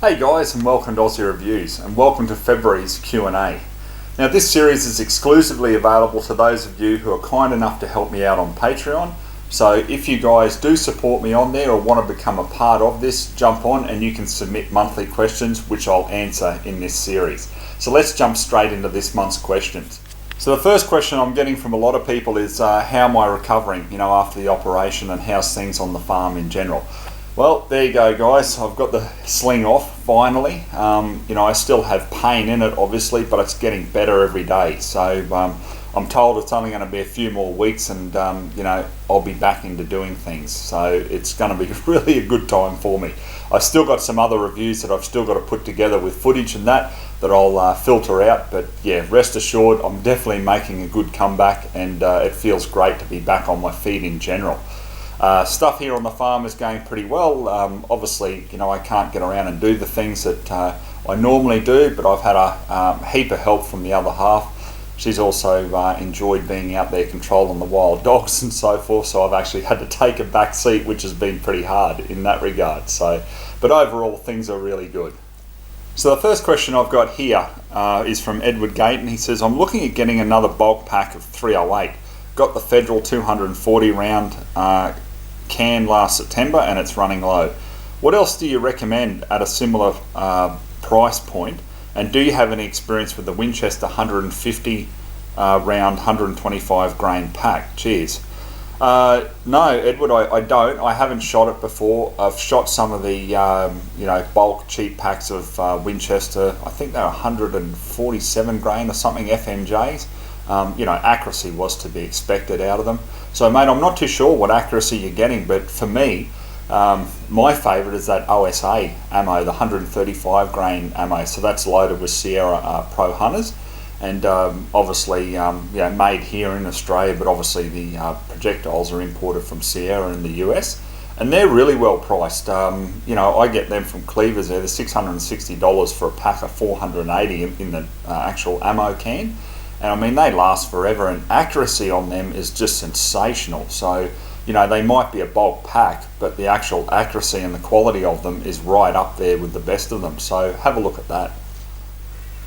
Hey guys, and welcome to Ozzie Reviews, and welcome to February's Q&A. Now this series is exclusively available to those of you who are kind enough to help me out on Patreon. So if you guys do support me on there or want to become a part of this, jump on and you can submit monthly questions which I'll answer in this series. So let's jump straight into this month's questions. So the first question I'm getting from a lot of people is how am I recovering, after the operation, and how's things on the farm in general. Well, there you go guys, I've got the sling off finally. I still have pain in it obviously, but it's getting better every day. So I'm told it's only going to be a few more weeks and I'll be back into doing things. So it's going to be really a good time for me. I've still got some other reviews that I've still got to put together with footage and that I'll filter out. But yeah, rest assured I'm definitely making a good comeback, and it feels great to be back on my feet in general. Stuff here on the farm is going pretty well. Obviously, I can't get around and do the things that I normally do, but I've had a heap of help from the other half. She's also enjoyed being out there controlling the wild dogs and so forth, so I've actually had to take a back seat, which has been pretty hard in that regard. But overall, things are really good. So the first question I've got here is from Edward Gate, and he says, I'm looking at getting another bulk pack of 308. Got the Federal 240 round can last September and it's running low. What else do you recommend at a similar price point, and do you have any experience with the Winchester 150 round 125 grain pack? Cheers. No, Edward, I don't. I haven't shot it before. I've shot some of the bulk cheap packs of Winchester. I think they're 147 grain or something FMJs. Accuracy was to be expected out of them. So mate, I'm not too sure what accuracy you're getting, but for me, my favourite is that OSA ammo, the 135 grain ammo. So that's loaded with Sierra Pro Hunters, and obviously made here in Australia, but obviously the projectiles are imported from Sierra in the US, and they're really well priced. I get them from Cleavers. They're $660 for a pack of 480 in the actual ammo can. And I mean, they last forever, and accuracy on them is just sensational. So, they might be a bulk pack, but the actual accuracy and the quality of them is right up there with the best of them. So have a look at that.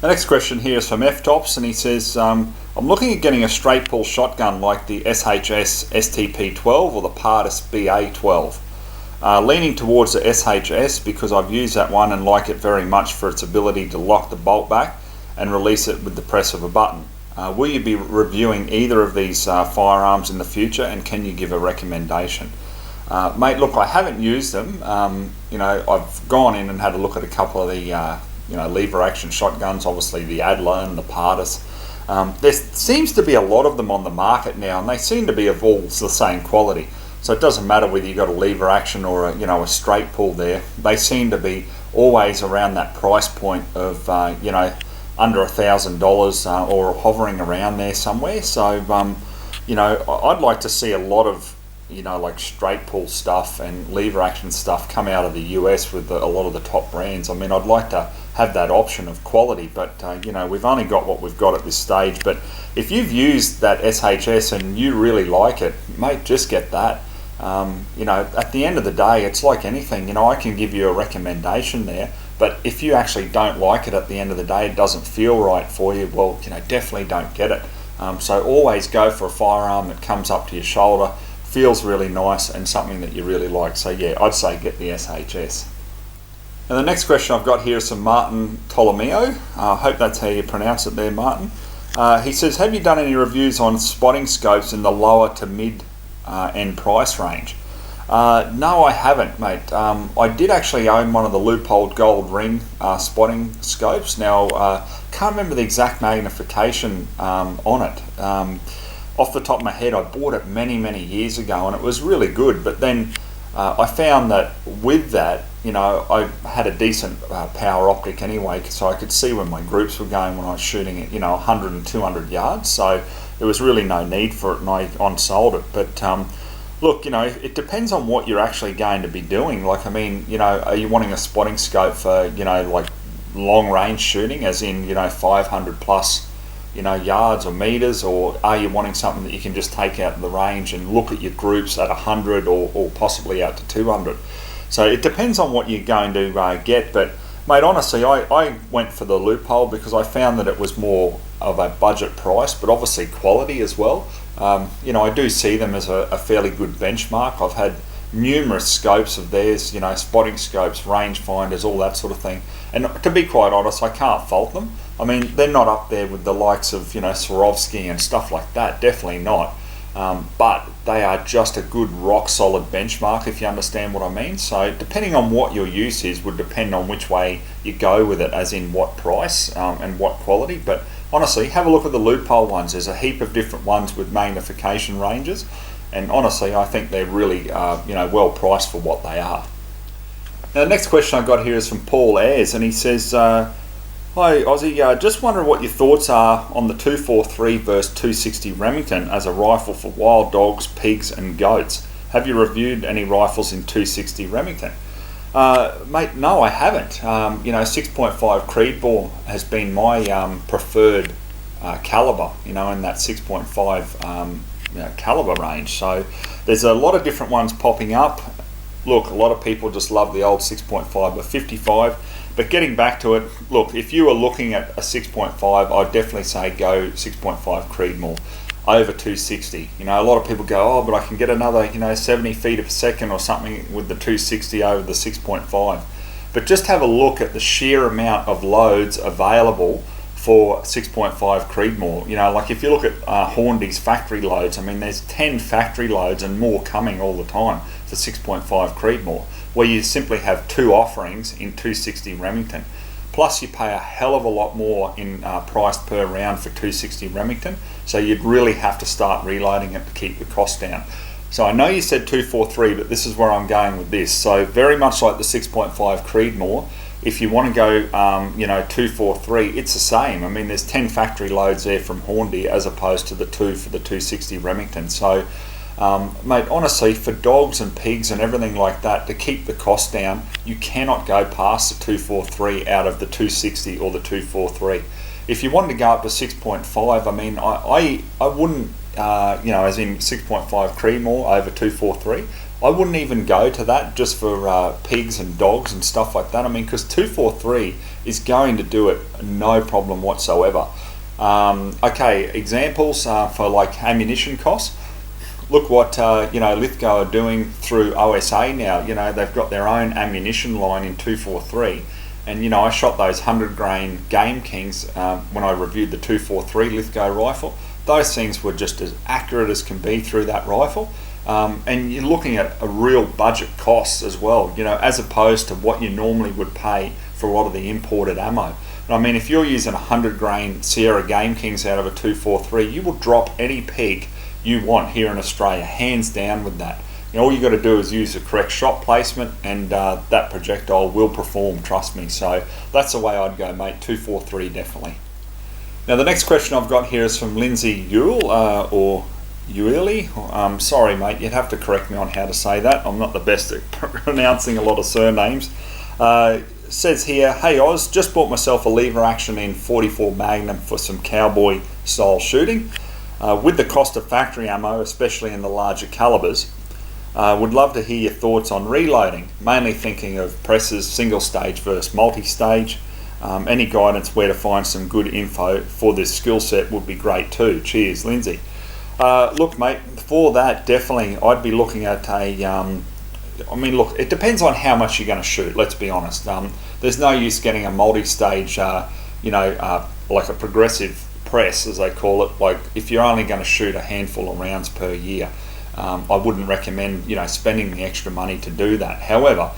The next question here is from F-Tops, and he says, I'm looking at getting a straight pull shotgun like the SHS STP-12 or the Pardus BA-12. Leaning towards the SHS because I've used that one and like it very much for its ability to lock the bolt back and release it with the press of a button. Will you be reviewing either of these firearms in the future, and can you give a recommendation? Mate, look, I haven't used them. I've gone in and had a look at a couple of the lever action shotguns, obviously the Adler and the Pardus. There seems to be a lot of them on the market now, and they seem to be of all the same quality. So it doesn't matter whether you've got a lever action or a straight pull there. They seem to be always around that price point of under $1,000 or hovering around there somewhere. So I'd like to see a lot of like straight pull stuff and lever action stuff come out of the US with a lot of the top brands. I mean, I'd like to have that option of quality, but we've only got what we've got at this stage. But if you've used that SHS and you really like it, mate, just get that. At the end of the day, it's like anything. I can give you a recommendation there, but if you actually don't like it at the end of the day, it doesn't feel right for you, well, definitely don't get it. So always go for a firearm that comes up to your shoulder, feels really nice, and something that you really like. So yeah, I'd say get the SHS. And the next question I've got here is from Martin Tolomeo. I hope that's how you pronounce it there, Martin. He says, have you done any reviews on spotting scopes in the lower to mid end price range? No, I haven't, mate. I did actually own one of the Leupold Gold Ring spotting scopes. Now, can't remember the exact magnification on it. Off the top of my head, I bought it many years ago, and it was really good. But then I found that with that, I had a decent power optic anyway, so I could see where my groups were going when I was shooting at 100 and 200 yards. So there was really no need for it, and I on-sold it. But look, it depends on what you're actually going to be doing. Like, I mean, are you wanting a spotting scope for, like long range shooting, as in, 500 plus, yards or meters, or are you wanting something that you can just take out the range and look at your groups at 100 or possibly out to 200? So it depends on what you're going to get, but Mate, honestly, I went for the loophole because I found that it was more of a budget price, but obviously quality as well. I do see them as a fairly good benchmark. I've had numerous scopes of theirs, spotting scopes, range finders, all that sort of thing. And to be quite honest, I can't fault them. I mean, they're not up there with the likes of, Swarovski and stuff like that, definitely not. But they are just a good rock solid benchmark, if you understand what I mean. So depending on what your use is would depend on which way you go with it, as in what price and what quality. But honestly, have a look at the loophole ones. There's a heap of different ones with magnification ranges, and honestly I think they're really well priced for what they are. Now the next question I got here is from Paul Ayres, and he says, hi Ozzie, just wondering what your thoughts are on the 243 vs 260 Remington as a rifle for wild dogs, pigs and goats. Have you reviewed any rifles in 260 Remington? Mate, no, I haven't. 6.5 Creedmoor has been my preferred caliber, in that 6.5 caliber range. So there's a lot of different ones popping up. Look, a lot of people just love the old 6.5 but 55. But getting back to it, look, if you are looking at a 6.5, I'd definitely say go 6.5 Creedmoor over 260. A lot of people go, but I can get another, 70 feet a second or something with the 260 over the 6.5. But just have a look at the sheer amount of loads available for 6.5 Creedmoor. Like if you look at Hornby's factory loads, I mean, there's 10 factory loads and more coming all the time for 6.5 Creedmoor, where you simply have two offerings in 260 Remington. Plus you pay a hell of a lot more in price per round for 260 Remington, so you'd really have to start reloading it to keep the cost down. So I know you said 243, but this is where I'm going with this. So very much like the 6.5 Creedmoor, if you want to go 243, it's the same. I mean, there's 10 factory loads there from Hornby as opposed to the 2 for the 260 Remington. So mate, honestly, for dogs and pigs and everything like that, to keep the cost down, you cannot go past the 243 out of the 260 or the 243. If you wanted to go up to 6.5, I mean, I wouldn't, as in 6.5 Creedmoor over 243, I wouldn't even go to that just for pigs and dogs and stuff like that. I mean, because 243 is going to do it no problem whatsoever. Okay, examples for like ammunition costs. Look what Lithgow are doing through OSA now. They've got their own ammunition line in 243, and I shot those 100 grain Game Kings when I reviewed the 243 Lithgow rifle. Those things were just as accurate as can be through that rifle, and you're looking at a real budget costs as well, as opposed to what you normally would pay for a lot of the imported ammo. I mean, if you're using 100 grain Sierra Game Kings out of a 243, you will drop any pig you want here in Australia, hands down with that. All you got to do is use the correct shot placement, and that projectile will perform, trust me. So that's the way I'd go, mate. 243 definitely. Now the next question I've got here is from Lindsay Yule, or Yuili. Sorry mate, you'd have to correct me on how to say that. I'm not the best at pronouncing a lot of surnames. Says here, hey Oz, just bought myself a lever action in 44 Magnum for some cowboy style shooting. With the cost of factory ammo, especially in the larger calibers, would love to hear your thoughts on reloading, mainly thinking of presses, single stage versus multi-stage. Any guidance where to find some good info for this skill set would be great too. Cheers, Lindsay. Look mate, for that definitely I'd be looking at look, it depends on how much you're going to shoot, let's be honest. There's no use getting a multi-stage, like a progressive press, as they call it. Like if you're only going to shoot a handful of rounds per year, I wouldn't recommend spending the extra money to do that. However,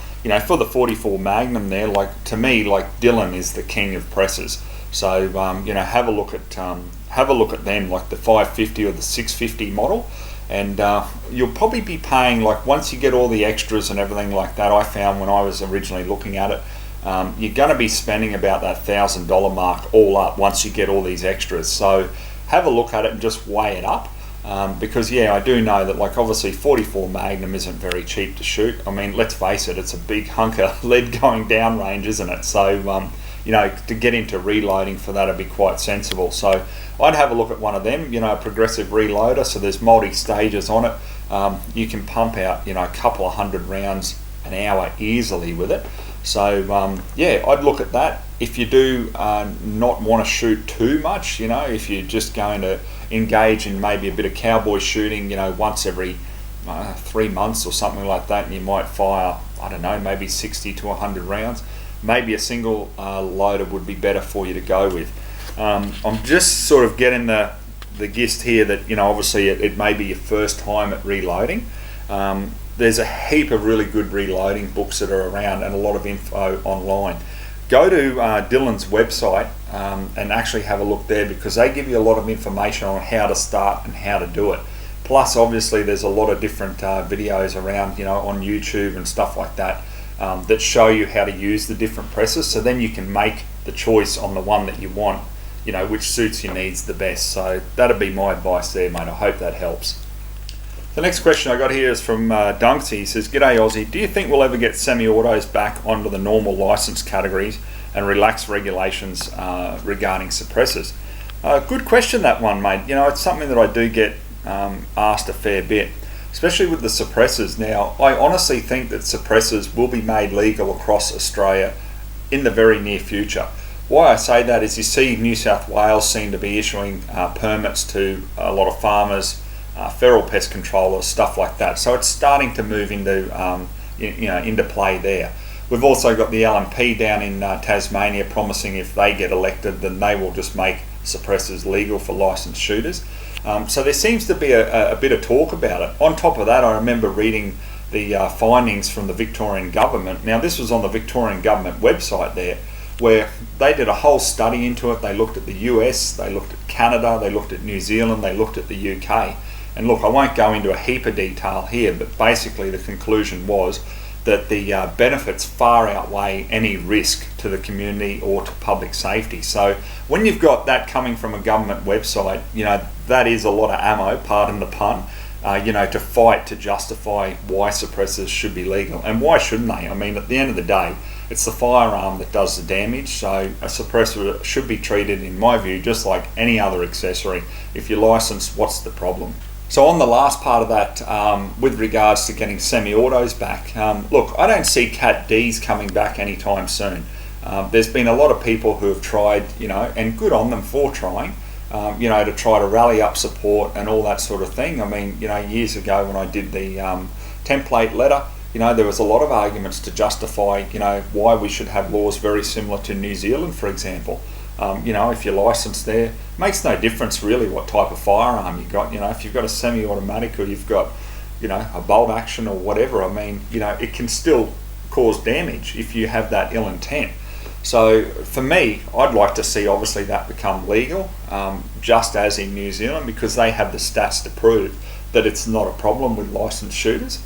for the 44 Magnum there, like to me, like Dylan is the king of presses. So have a look at them, like the 550 or the 650 model, and you'll probably be paying, like once you get all the extras and everything like that, I found when I was originally looking at it, you're going to be spending about that $1,000 mark all up once you get all these extras. So have a look at it and just weigh it up, because I do know that, like, obviously 44 Magnum isn't very cheap to shoot. I mean, let's face it, it's a big hunk of lead going down range, isn't it? So to get into reloading for that would be quite sensible. So I'd have a look at one of them, a progressive reloader. So there's multi-stages on it. You can pump out a couple of hundred rounds an hour easily with it. So yeah, I'd look at that. If you do not want to shoot too much, if you're just going to engage in maybe a bit of cowboy shooting, once every 3 months or something like that, and you might fire, I don't know, maybe 60 to 100 rounds, maybe a single loader would be better for you to go with. I'm just sort of getting the gist here that, obviously it may be your first time at reloading. There's a heap of really good reloading books that are around and a lot of info online. Go to Dylan's website and actually have a look there, because they give you a lot of information on how to start and how to do it. Plus, obviously, there's a lot of different videos around, on YouTube and stuff like that, that show you how to use the different presses. So then you can make the choice on the one that you want, which suits your needs the best. So that'd be my advice there, mate. I hope that helps. The next question I got here is from Dunksy. He says, "G'day Ozzie, do you think we'll ever get semi-autos back onto the normal license categories and relax regulations regarding suppressors?" Good question, that one, mate. It's something that I do get asked a fair bit, especially with the suppressors. Now, I honestly think that suppressors will be made legal across Australia in the very near future. Why I say that is you see New South Wales seem to be issuing permits to a lot of farmers, feral pest controllers, stuff like that. So it's starting to move into into play there. We've also got the LNP down in Tasmania promising if they get elected, then they will just make suppressors legal for licensed shooters. So there seems to be a bit of talk about it. On top of that, I remember reading the findings from the Victorian government. Now, this was on the Victorian government website there, where they did a whole study into it. They looked at the US, they looked at Canada, they looked at New Zealand, they looked at the UK. And look, I won't go into a heap of detail here, but basically the conclusion was that the benefits far outweigh any risk to the community or to public safety. So when you've got that coming from a government website, that is a lot of ammo, pardon the pun, to fight to justify why suppressors should be legal. And why shouldn't they? I mean, at the end of the day, it's the firearm that does the damage, so a suppressor should be treated, in my view, just like any other accessory. If you're licensed, what's the problem? So on the last part of that, with regards to getting semi-autos back, look, I don't see Cat Ds coming back anytime soon. There's been a lot of people who have tried, and good on them for trying, to try to rally up support and all that sort of thing. I mean, years ago when I did the template letter, there was a lot of arguments to justify, why we should have laws very similar to New Zealand, for example. If you're licensed there, makes no difference really what type of firearm you got. If you've got a semi-automatic or you've got, a bolt action or whatever, I mean, it can still cause damage if you have that ill intent. So for me, I'd like to see obviously that become legal, just as in New Zealand, because they have the stats to prove that it's not a problem with licensed shooters.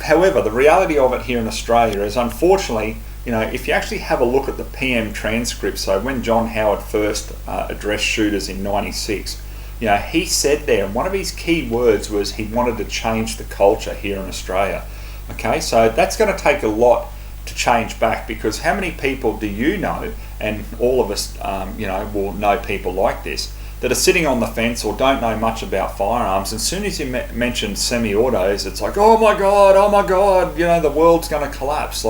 However, the reality of it here in Australia is, unfortunately, if you actually have a look at the PM transcript, so when John Howard first addressed shooters in '96, he said there, and one of his key words was he wanted to change the culture here in Australia. Okay, so that's going to take a lot to change back, because how many people do you know, and all of us, will know people like this, that are sitting on the fence or don't know much about firearms, and as soon as you mention semi-autos, it's like, oh my god, the world's going to collapse.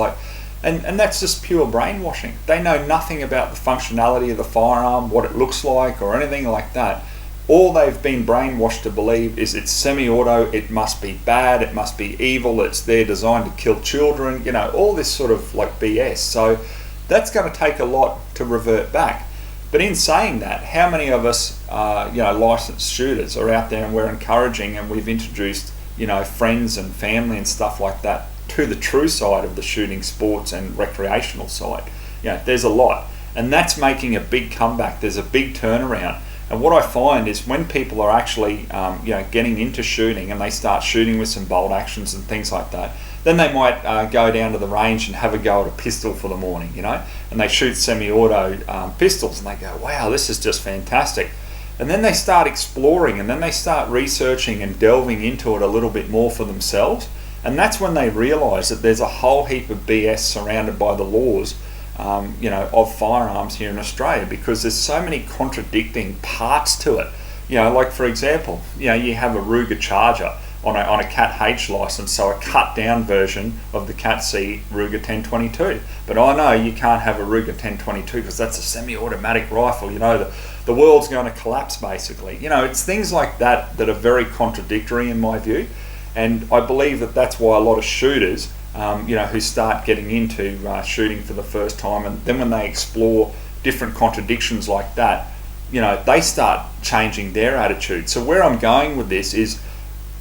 And that's just pure brainwashing. They know nothing about the functionality of the firearm, what it looks like, or anything like that. All they've been brainwashed to believe is it's semi-auto, it must be bad, it must be evil, it's there designed to kill children, all this sort of BS. So that's going to take a lot to revert back. But in saying that, how many of us, licensed shooters are out there and we're encouraging and we've introduced, friends and family and stuff like that to the true side of the shooting sports and recreational side? There's a lot, and that's making a big comeback. There's a big turnaround. And what I find is when people are actually getting into shooting and they start shooting with some bolt actions and things like that, then they might go down to the range and have a go at a pistol for the morning, and they shoot semi-auto pistols and they go, wow, this is just fantastic. And then they start exploring, and then they start researching and delving into it a little bit more for themselves. And that's when they realise that there's a whole heap of BS surrounded by the laws, of firearms here in Australia, because there's so many contradicting parts to it. Like for example, you have a Ruger Charger. on a Cat H license, so a cut down version of the Cat C Ruger 1022. But I know you can't have a Ruger 1022 because that's a semi-automatic rifle. The world's going to collapse basically. It's things like that that are very contradictory in my view, and I believe that that's why a lot of shooters, who start getting into shooting for the first time, and then when they explore different contradictions like that, they start changing their attitude. So where I'm going with this is,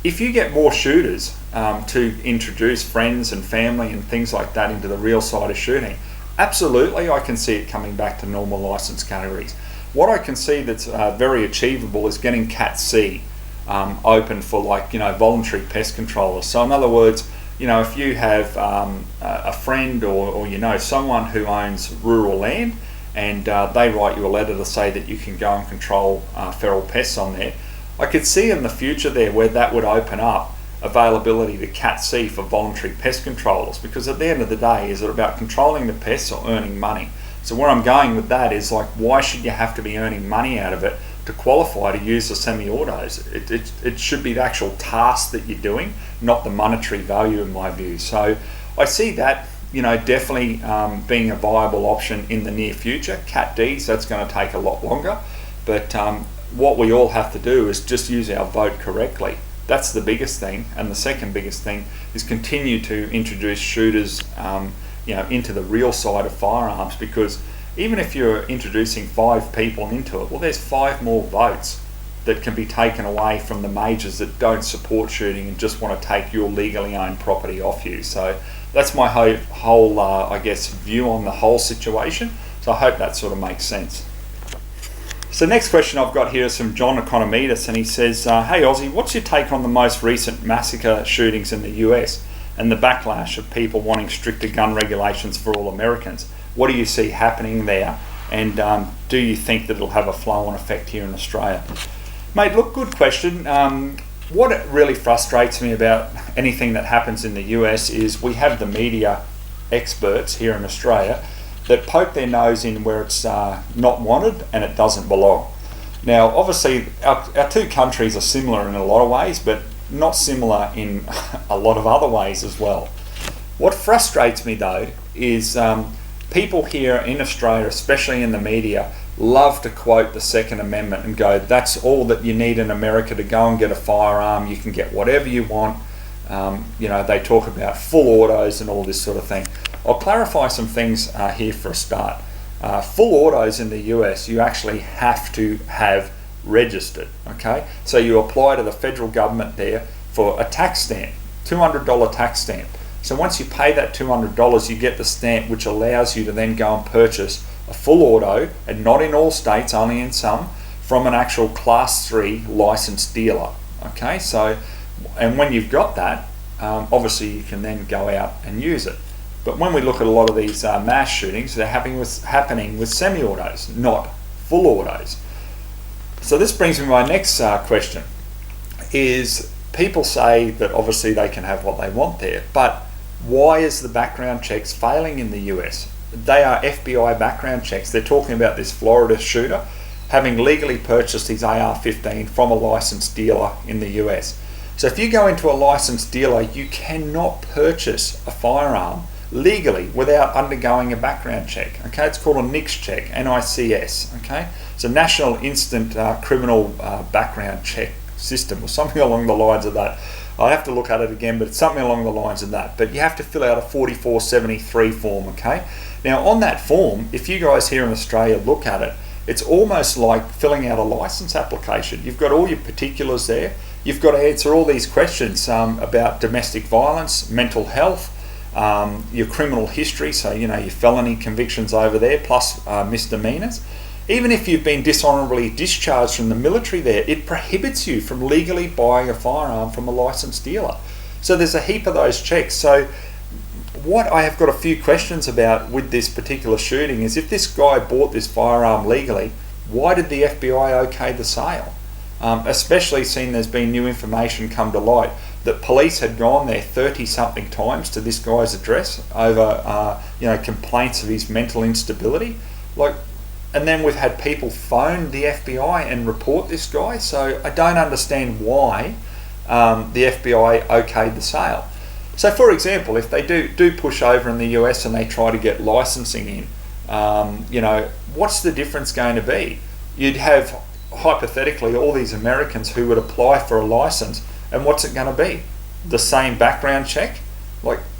if you get more shooters to introduce friends and family and things like that into the real side of shooting, absolutely I can see it coming back to normal license categories. What I can see that's very achievable is getting Cat C open for voluntary pest controllers. So in other words, if you have a friend or someone who owns rural land, and they write you a letter to say that you can go and control feral pests on there, I could see in the future there where that would open up availability to Cat C for voluntary pest controllers, because at the end of the day, is it about controlling the pests or earning money? So where I'm going with that is, why should you have to be earning money out of it to qualify to use the semi-autos? It should be the actual task that you're doing, not the monetary value in my view. So I see that definitely being a viable option in the near future. Cat Ds, that's going to take a lot longer, but what we all have to do is just use our vote correctly. That's the biggest thing. And the second biggest thing is continue to introduce shooters into the real side of firearms, because even if you're introducing 5 people into it, well, there's 5 more votes that can be taken away from the majors that don't support shooting and just want to take your legally owned property off you. So that's my whole view on the whole situation. So I hope that sort of makes sense. So next question I've got here is from John Economides, and he says, hey Ozzie, what's your take on the most recent massacre shootings in the US and the backlash of people wanting stricter gun regulations for all Americans? What do you see happening there, and do you think that it'll have a flow-on effect here in Australia? Mate, look, good question. What really frustrates me about anything that happens in the US is we have the media experts here in Australia that poke their nose in where it's not wanted and it doesn't belong. Now, obviously, our two countries are similar in a lot of ways, but not similar in a lot of other ways as well. What frustrates me, though, is people here in Australia, especially in the media, love to quote the Second Amendment and go, that's all that you need in America to go and get a firearm. You can get whatever you want. They talk about full autos and all this sort of thing. I'll clarify some things here for a start. Full autos in the US, you actually have to have registered, okay? So you apply to the federal government there for a tax stamp, $200 tax stamp. So once you pay that $200, you get the stamp, which allows you to then go and purchase a full auto, and not in all states, only in some, from an actual Class 3 licensed dealer, okay? So, and when you've got that, obviously you can then go out and use it. But when we look at a lot of these mass shootings, they're happening with semi-autos, not full autos. So this brings me to my next question, is people say that obviously they can have what they want there, but why is the background checks failing in the US? They are FBI background checks. They're talking about this Florida shooter having legally purchased his AR-15 from a licensed dealer in the US. So if you go into a licensed dealer, you cannot purchase a firearm legally without undergoing a background check. Okay, it's called a NICS check, NICS. Okay, it's a National Instant Criminal Background Check System, or something along the lines of that. I have to look at it again, but it's something along the lines of that. But you have to fill out a 4473 form. Okay, now on that form, if you guys here in Australia look at it, it's almost like filling out a license application. You've got all your particulars there. You've got to answer all these questions about domestic violence, mental health, your criminal history, so your felony convictions over there, plus misdemeanors. Even if you've been dishonourably discharged from the military there, it prohibits you from legally buying a firearm from a licensed dealer. So there's a heap of those checks. So what I have got a few questions about with this particular shooting is, if this guy bought this firearm legally, why did the FBI okay the sale? Especially seeing there's been new information come to light that police had gone there 30-something times to this guy's address over complaints of his mental instability. And then we've had people phone the FBI and report this guy. So I don't understand why the FBI okayed the sale. So for example, if they do push over in the US and they try to get licensing in, what's the difference going to be? You'd have, hypothetically, all these Americans who would apply for a license, and what's it going to be? The same background check?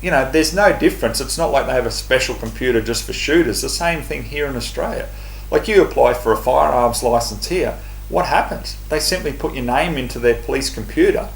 There's no difference. It's not like they have a special computer just for shooters. The same thing here in Australia. Like, you apply for a firearms license here, what happens? They simply put your name into their police computer,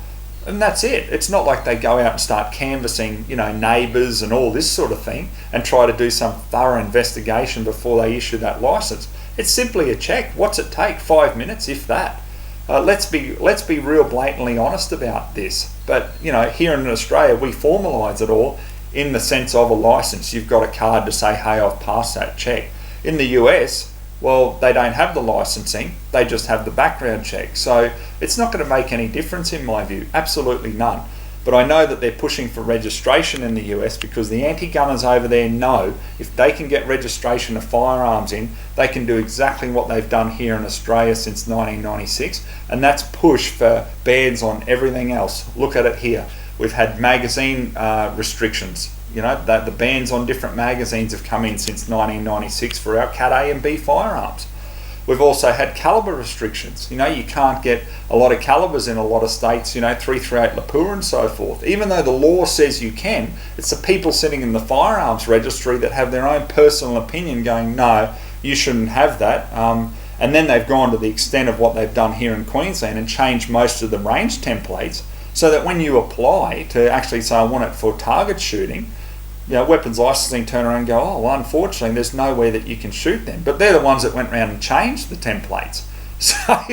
and that's it. It's not like they go out and start canvassing, neighbours and all this sort of thing and try to do some thorough investigation before they issue that license. It's simply a check. What's it take? 5 minutes, if that. Let's be real blatantly honest about this. But here in Australia, we formalise it all in the sense of a license. You've got a card to say, hey, I've passed that check. In the US, well, they don't have the licensing, they just have the background check. So it's not going to make any difference in my view, absolutely none. But I know that they're pushing for registration in the US because the anti-gunners over there know if they can get registration of firearms in, they can do exactly what they've done here in Australia since 1996, and that's push for bans on everything else. Look at it here. We've had magazine restrictions. The bans on different magazines have come in since 1996 for our Cat A and B firearms. We've also had caliber restrictions. You can't get a lot of calibers in a lot of states, 338 Lapua and so forth. Even though the law says you can, it's the people sitting in the firearms registry that have their own personal opinion going, no, you shouldn't have that. And then they've gone to the extent of what they've done here in Queensland and changed most of the range templates so that when you apply to actually say, I want it for target shooting, weapons licensing turn around and go, oh, well, unfortunately, there's nowhere that you can shoot them. But they're the ones that went around and changed the templates. So,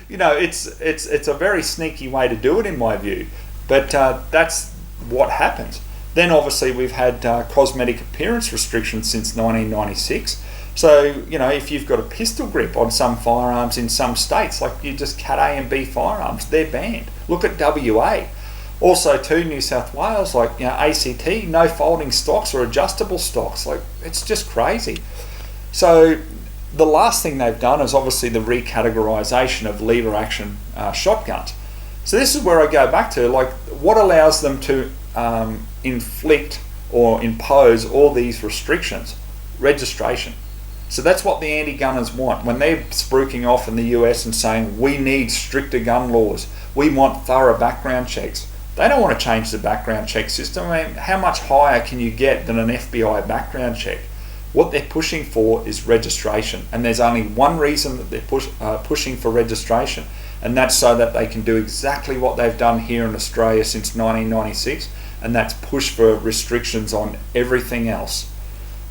it's a very sneaky way to do it in my view. But that's what happens. Then obviously we've had cosmetic appearance restrictions since 1996. So, if you've got a pistol grip on some firearms in some states, like you just Cat A and B firearms, they're banned. Look at WA. Also too, New South Wales, ACT, no folding stocks or adjustable stocks. It's just crazy. So the last thing they've done is obviously the recategorisation of lever action shotguns. So this is where I go back to, what allows them to inflict or impose all these restrictions? Registration. So that's what the anti-gunners want. When they're spruiking off in the US and saying, we need stricter gun laws, we want thorough background checks. They don't want to change the background check system. I mean, how much higher can you get than an FBI background check? What they're pushing for is registration. And there's only one reason that they're pushing for registration, and that's so that they can do exactly what they've done here in Australia since 1996, and that's push for restrictions on everything else.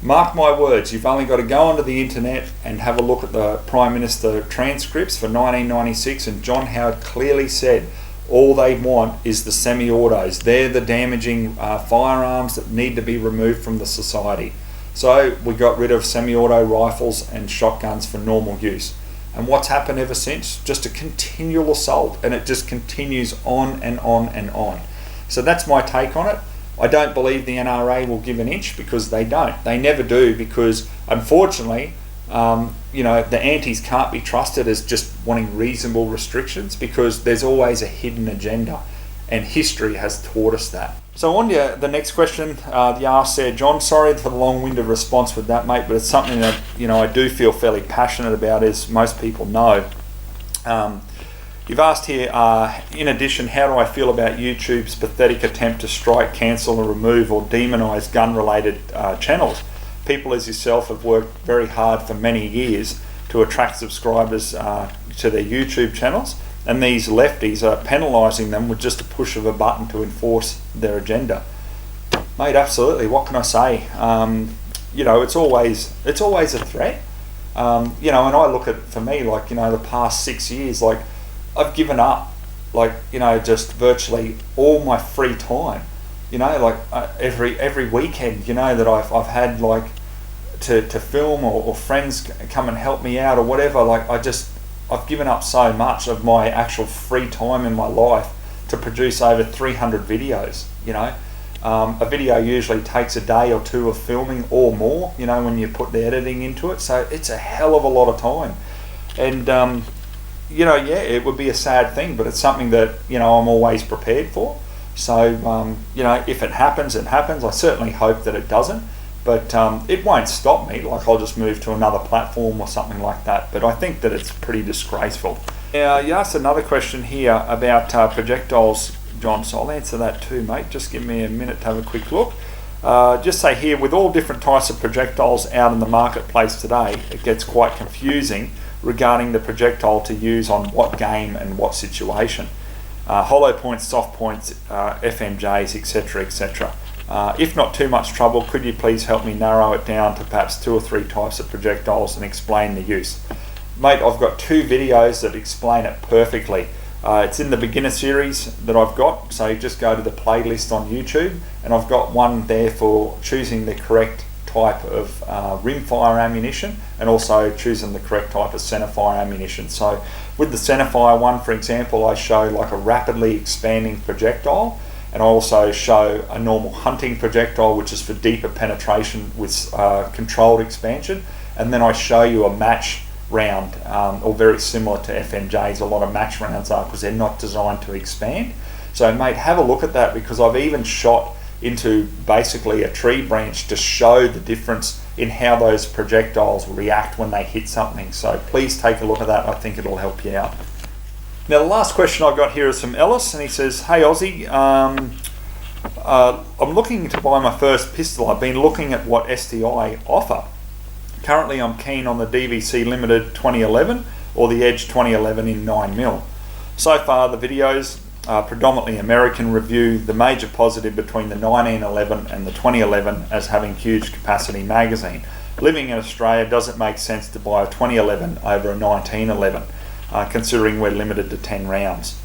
Mark my words, you've only got to go onto the internet and have a look at the Prime Minister transcripts for 1996, and John Howard clearly said all they want is the semi-autos. They're the damaging firearms that need to be removed from the society. So we got rid of semi-auto rifles and shotguns for normal use. And what's happened ever since? Just a continual assault, and it just continues on and on and on. So that's my take on it. I don't believe the NRA will give an inch, because they don't. They never do, because unfortunately, the antis can't be trusted as just wanting reasonable restrictions, because there's always a hidden agenda, and history has taught us that. So on to the next question, the ask there, John, sorry for the long-winded response with that, mate, but it's something that I do feel fairly passionate about, as most people know. You've asked here, in addition, how do I feel about YouTube's pathetic attempt to strike, cancel, or remove or demonise gun-related channels? People as yourself have worked very hard for many years to attract subscribers to their YouTube channels, and these lefties are penalising them with just a push of a button to enforce their agenda. Mate, absolutely. What can I say? It's always a threat. And I look at, for me, the past 6 years, I've given up, just virtually all my free time. Every weekend, that I've had to film, or friends come and help me out or whatever. I've given up so much of my actual free time in my life to produce over 300 videos. A video usually takes a day or two of filming or more, when you put the editing into it. So it's a hell of a lot of time. And yeah, it would be a sad thing, but it's something that, I'm always prepared for. So, if it happens, it happens. I certainly hope that it doesn't, but it won't stop me. Like, I'll just move to another platform or something like that. But I think that it's pretty disgraceful. Now, you asked another question here about projectiles, John, so I'll answer that too, mate. Just give me a minute to have a quick look. Just say here, with all different types of projectiles out in the marketplace today, it gets quite confusing regarding the projectile to use on what game and what situation. Hollow points, soft points, FMJs, etc., etc. If not too much trouble, could you please help me narrow it down to perhaps 2 or 3 types of projectiles and explain the use? Mate, I've got 2 videos that explain it perfectly. It's in the beginner series that I've got, so just go to the playlist on YouTube, and I've got one there for choosing the correct type of rimfire ammunition, and also choosing the correct type of centerfire ammunition. So with the centerfire one, for example, I show like a rapidly expanding projectile, and I also show a normal hunting projectile, which is for deeper penetration with controlled expansion, and then I show you a match round, or very similar to FMJs. A lot of match rounds are, because they're not designed to expand. So mate, have a look at that, because I've even shot into basically a tree branch to show the difference in how those projectiles react when they hit something. So please take a look at that. I think it'll help you out. Now, the last question I've got here is from Ellis, and he says, "Hey Ozzie, I'm looking to buy my first pistol. I've been looking at what STI offer. Currently I'm keen on the DVC Limited 2011 or the Edge 2011 in 9mm. So far the videos are predominantly American review the major positive between the 1911 and the 2011 as having huge capacity magazine. Living in Australia, does it make sense to buy a 2011 over a 1911, considering we're limited to 10 rounds?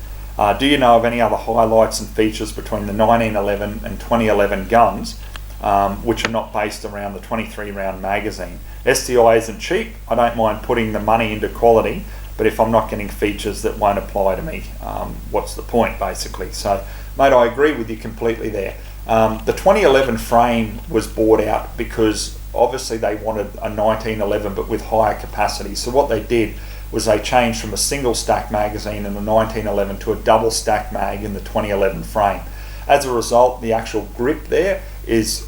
Do you know of any other highlights and features between the 1911 and 2011 guns which are not based around the 23 round magazine? STI isn't cheap. I don't mind putting the money into quality, but if I'm not getting features that won't apply to me, what's the point, basically? So, mate, I agree with you completely there. The 2011 frame was bought out because obviously they wanted a 1911 but with higher capacity. So what they did was they changed from a single stack magazine in the 1911 to a double stack mag in the 2011 frame. As a result, the actual grip there is,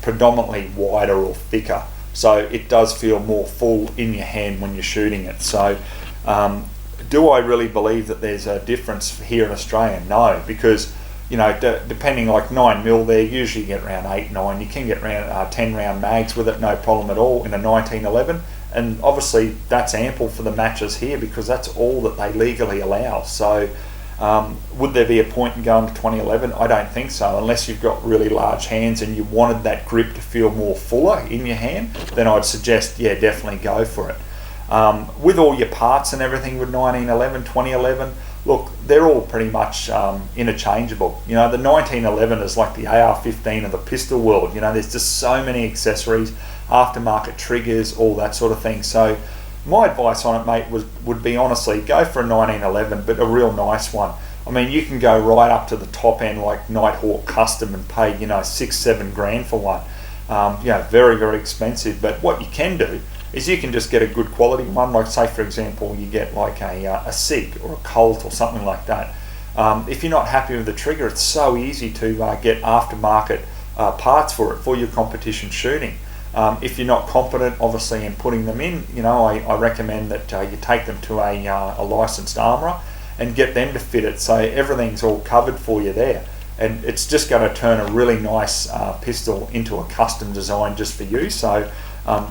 predominantly wider or thicker. So it does feel more full in your hand when you're shooting it. So do I really believe that there's a difference here in Australia? No, because depending, like 9mm, they usually get around 8-9. You can get around 10 round mags with it, no problem at all in a 1911. And obviously that's ample for the matches here, because that's all that they legally allow. So would there be a point in going to 2011? I don't think so, unless you've got really large hands and you wanted that grip to feel more fuller in your hand. Then I'd suggest, yeah, definitely go for it. With all your parts and everything with 1911, 2011, look, they're all pretty much interchangeable. The 1911 is like the AR-15 of the pistol world. There's just so many accessories, aftermarket triggers, all that sort of thing. So my advice on it, mate, would be honestly, go for a 1911, but a real nice one. I mean, you can go right up to the top end, like Nighthawk Custom, and pay, $6-7 grand for one. Very, very expensive. But what you can do is you can just get a good quality one. Like, say, for example, you get like a SIG or a Colt or something like that. If you're not happy with the trigger, it's so easy to get aftermarket parts for your competition shooting. If you're not confident, obviously, in putting them in, I recommend that you take them to a licensed armourer and get them to fit it, so everything's all covered for you there. And it's just going to turn a really nice pistol into a custom design just for you. So,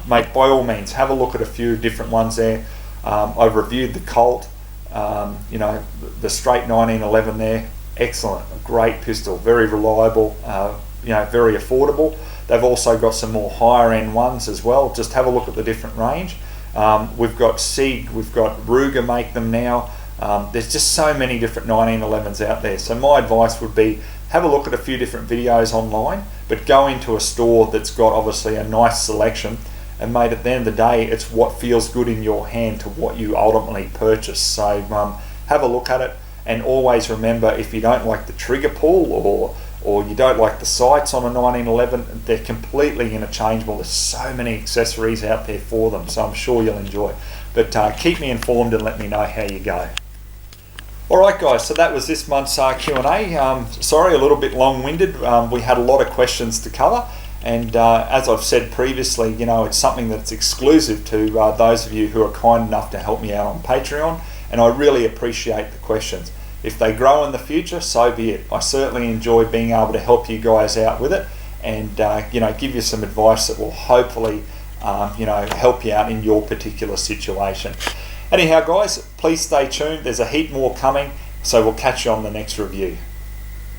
mate, by all means, have a look at a few different ones there. I've reviewed the Colt, the straight 1911 there. Excellent, a great pistol, very reliable, very affordable. They've also got some more higher end ones as well. Just have a look at the different range. We've got SIG, we've got Ruger make them now. There's just so many different 1911s out there. So my advice would be, have a look at a few different videos online, but go into a store that's got obviously a nice selection. And mate, at the end of the day, it's what feels good in your hand to what you ultimately purchase. So have a look at it. And always remember, if you don't like the trigger pull or or you don't like the sights on a 1911, they're completely interchangeable. There's so many accessories out there for them, so I'm sure you'll enjoy. But keep me informed and let me know how you go. Alright guys, so that was this month's Q&A. Sorry, a little bit long-winded. We had a lot of questions to cover, and as I've said previously, it's something that's exclusive to those of you who are kind enough to help me out on Patreon, and I really appreciate the questions. If they grow in the future, so be it. I certainly enjoy being able to help you guys out with it, and give you some advice that will hopefully help you out in your particular situation. Anyhow guys, please stay tuned. There's a heap more coming, so we'll catch you on the next review.